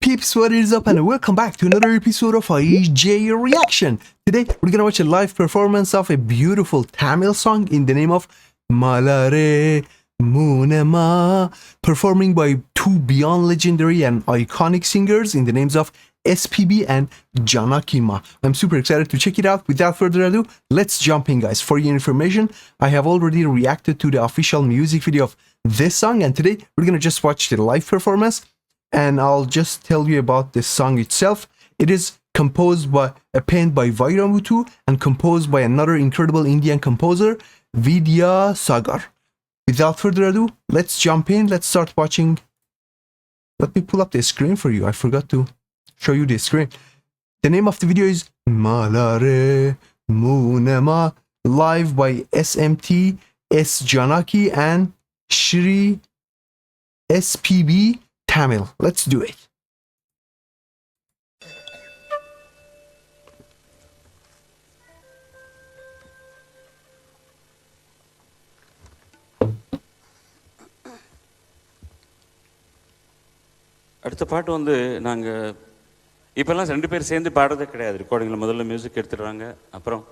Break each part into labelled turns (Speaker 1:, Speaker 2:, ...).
Speaker 1: Peeps, what is up, and welcome back to another episode of IJ Reaction. Today, we're gonna watch a live performance of a beautiful Tamil song in the name of Malare Moonama, performing by two beyond legendary and iconic singers in the names of SPB and Janaki Ma. I'm super excited to check it out. Without further ado, let's jump in, guys. For your information, I have already reacted to the official music video of this song, and today we're gonna just watch the live performance. And I'll just tell you about the song itself. It is composed by penned by Vairamuthu and composed by another incredible Indian composer, Vidya Sagar. Without further ado, let's jump in. Let's start watching. Let me pull up the screen for you. I forgot to show you the screen. The name of the video is Malare Moonama, live by SMT, S Janaki and Shri SPB Tamil. Let's do it.
Speaker 2: அடுத்த பாட்டு வந்து நாங்கள் இப்போல்லாம் ரெண்டு பேர் சேர்ந்து பாடுறதே கிடையாது. ரெக்கார்டிங்கில் முதல்ல மியூசிக் எடுத்துடுறாங்க, அப்புறம்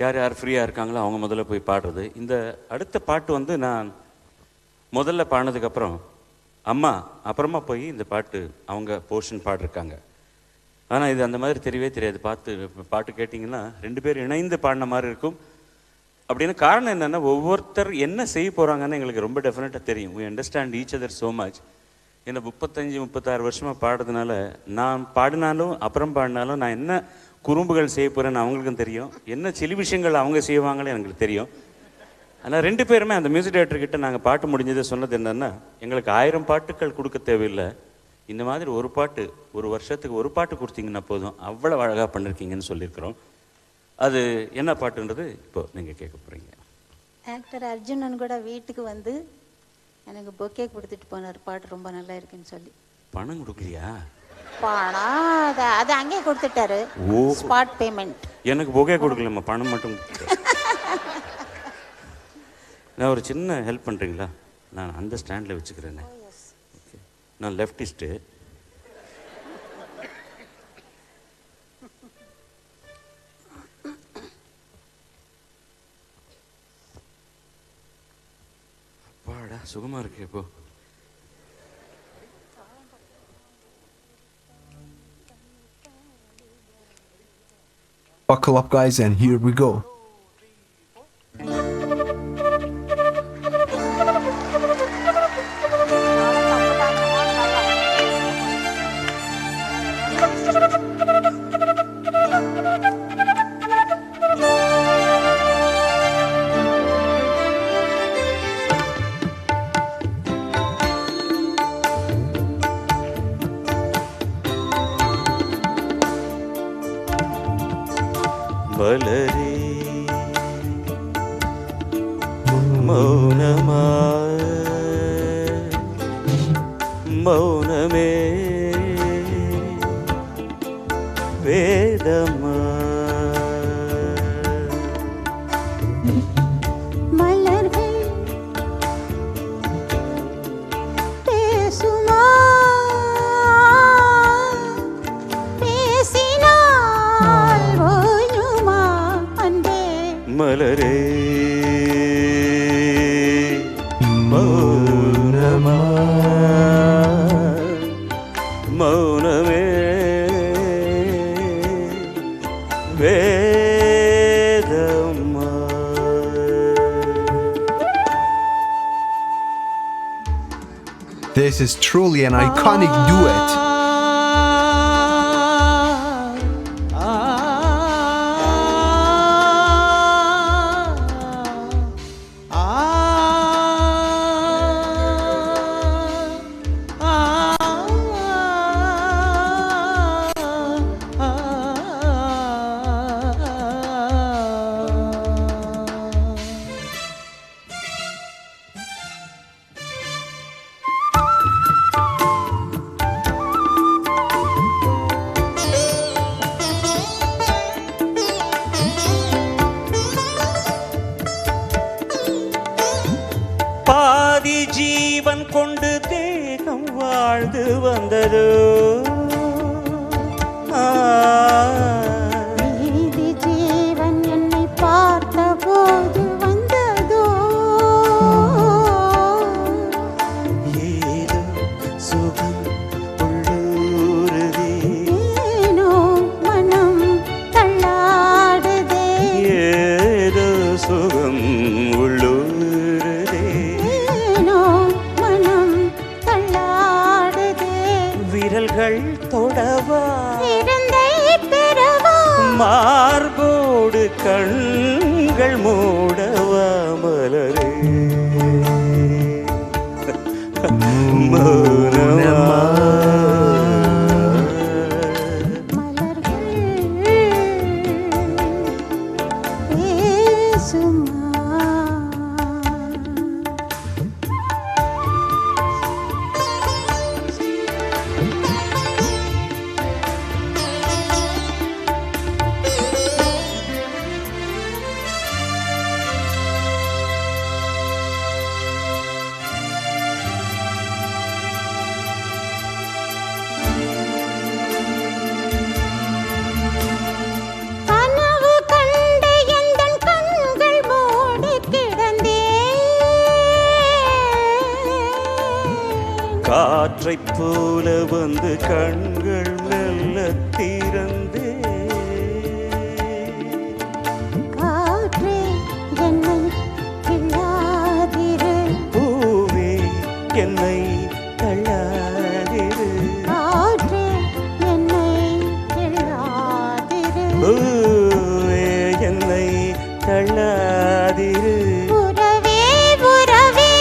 Speaker 2: யார் யார் ஃப்ரீயாக இருக்காங்களோ அவங்க முதல்ல போய் பாடுறது. இந்த அடுத்த பாட்டு வந்து நான் முதல்ல பாடினதுக்கப்புறம் அம்மா அப்புறமா போய் இந்த பாட்டு அவங்க போர்ஷன் பாடிருக்காங்க. ஆனால் இது அந்த மாதிரி தெரியவே தெரியாது. பாட்டு கேட்டிங்கன்னா ரெண்டு பேர் இணைந்து பாடின மாதிரி இருக்கும். அப்படின்னு காரணம் என்னென்னா, ஒவ்வொருத்தர் என்ன செய்ய போகிறாங்கன்னு எங்களுக்கு ரொம்ப டெஃபினட்டாக தெரியும். we understand each other so much. ஏன்னா 35-36 வருஷமாக பாடுறதுனால நான் பாடினாலும் அப்புறம் பாடினாலும் நான் என்ன குறும்புகள் செய்ய போகிறேன்னு அவங்களுக்கும் தெரியும், என்ன சில விஷயங்கள் அவங்க செய்வாங்களே எங்களுக்கு தெரியும். ஆனால் ரெண்டு பேருமே அந்த மியூசிக் டைரக்டர்கிட்ட நாங்கள் பாட்டு முடிஞ்சதை சொன்னது என்னென்னா, எங்களுக்கு 1000 பாட்டுகள் கொடுக்க தேவையில்லை, இந்த மாதிரி ஒரு பாட்டு, ஒரு வருஷத்துக்கு ஒரு பாட்டு கொடுத்தீங்கன்னா போதும், அவ்வளோ அழகாக பண்ணியிருக்கீங்கன்னு சொல்லியிருக்கிறோம். அது என்ன பாட்டுன்றது இப்போ நீங்கள் கேட்க போகிறீங்க.
Speaker 3: ஆக்டர் அர்ஜுனன் கூட வீட்டுக்கு வந்து எனக்கு பொக்கே கொடுத்துட்டு போனார், பாட்டு ரொம்ப நல்லா இருக்குன்னு சொல்லி.
Speaker 2: பணம் கொடுக்கலையா?
Speaker 3: பணம் அது அங்கே கொடுத்துட்டாரு. ஓ, ஸ்பாட் பேமெண்ட்.
Speaker 2: எனக்கு பொக்கே கொடுக்கலம்மா, பணம் மட்டும். நான் ஒரு சின்ன ஹெல்ப் பண்ணுறீங்களா? நான் அந்த ஸ்டாண்டில் வச்சுக்கிறேன்னு. ஓகே, நான் லெஃப்டிஸ்ட்டு. அப்பாடா, சுகமாக இருக்கு. இப்போ
Speaker 1: Buckle up, guys, and here we go.
Speaker 2: மலரே மௌனமா, மௌனமே வேதமா,
Speaker 3: மலர்கள் பேசுமா, பேசினால் ஓயுமா அன்பே.
Speaker 2: மலரே மௌனமா, மௌனமே வேதமா.
Speaker 1: This is truly an iconic duet.
Speaker 2: ஜீவன் கொண்டு தேகம் வாழ்ந்து வந்ததோ
Speaker 3: நீதி ஜீவன் என்னை பார்த்தபோது வந்ததோ
Speaker 2: ஏதோ சுகம் உள்ளூருதே
Speaker 3: ஏனோ மனம் தள்ளாடுதே
Speaker 2: ஏதோ சுகம் உள்ளூருதே
Speaker 3: ஏனோ மனம் தள்ளாடுதே
Speaker 2: விரல்கள் தொடவா
Speaker 3: இருந்தை பெறவா
Speaker 2: மார்போடு கண்கள் மூடவா மலரே மௌனமா
Speaker 3: மலர்கள் பேசுமா கனவு கண்ட எந்தன் கண்கள் மூடி கிடந்தேன்
Speaker 2: காற்றைப் போல வந்து கண்கள் மெல்ல திறந்தே
Speaker 3: காற்றே என்னை கிள்ளாதிரு
Speaker 2: பூவே என்னை தள்ளாதிரு
Speaker 3: காற்றே என்னை கிள்ளாதிரு
Speaker 2: பூவே என்னை தள்ளாதிரு
Speaker 3: உறவே உறவே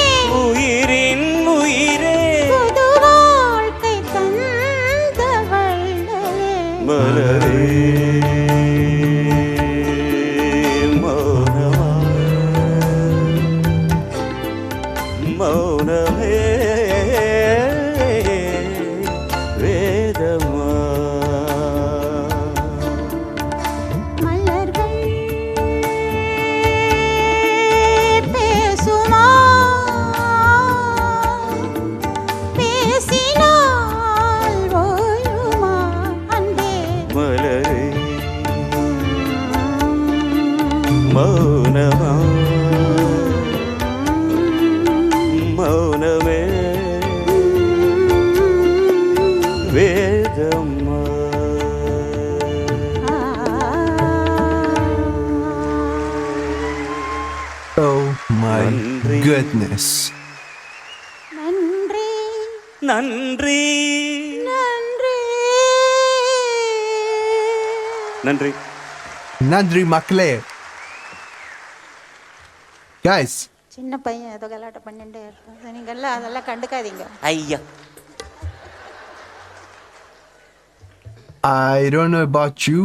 Speaker 2: உயிரின் உயிரே
Speaker 3: புது வாழ்க்கை தந்த வள்ளலே
Speaker 2: மலரே மௌனமா மௌனமே வேதமா
Speaker 3: மலர்கள் பேசுமா பேசினால் ஓயுமா அன்பே
Speaker 2: மலரே மௌனமா மௌனமே வேதமா
Speaker 1: Oh my
Speaker 2: Nandri.
Speaker 1: goodness.
Speaker 3: நன்றி
Speaker 2: நன்றி
Speaker 3: நன்றி
Speaker 2: நன்றி
Speaker 1: Nandri Makle. Guys,
Speaker 3: சின்ன பையன் ஏதோ கலாட்டை பண்ணிட்டே இருப்பான் நீங்கெல்லாம் அதெல்லாம் கண்டுக்காதீங்க
Speaker 2: ஐயா
Speaker 1: I don't know about you,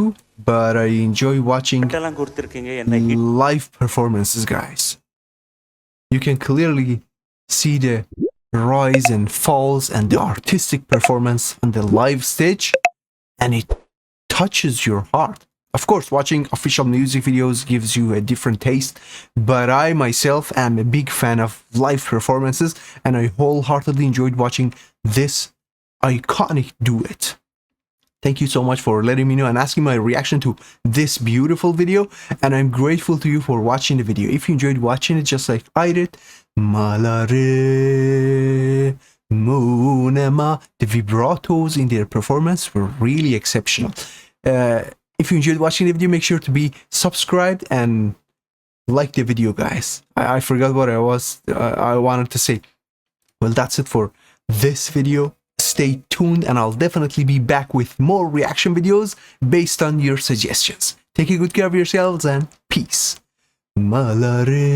Speaker 1: but I enjoy watching
Speaker 2: எல்லாம் கொடுத்துருக்கீங்க என்ன hit
Speaker 1: live performances, guys. You can clearly see the rise and falls and the artistic performance on the live stage, and it touches your heart. Of course, watching official music videos gives you a different taste, but I myself am a big fan of live performances, and I wholeheartedly enjoyed watching this iconic duet. Thank you so much for letting me know and asking my reaction to this beautiful video, and I'm grateful to you for watching the video. If you enjoyed watching it just like I did, Malare Munema, the vibratos in their performance were really exceptional. If you enjoyed watching the video, make sure to be subscribed and like the video, guys. I forgot what I wanted to say. Well, that's it for this video. Stay tuned, and I'll definitely be back with more reaction videos based on your suggestions. Take good care of yourselves, and peace. Malare.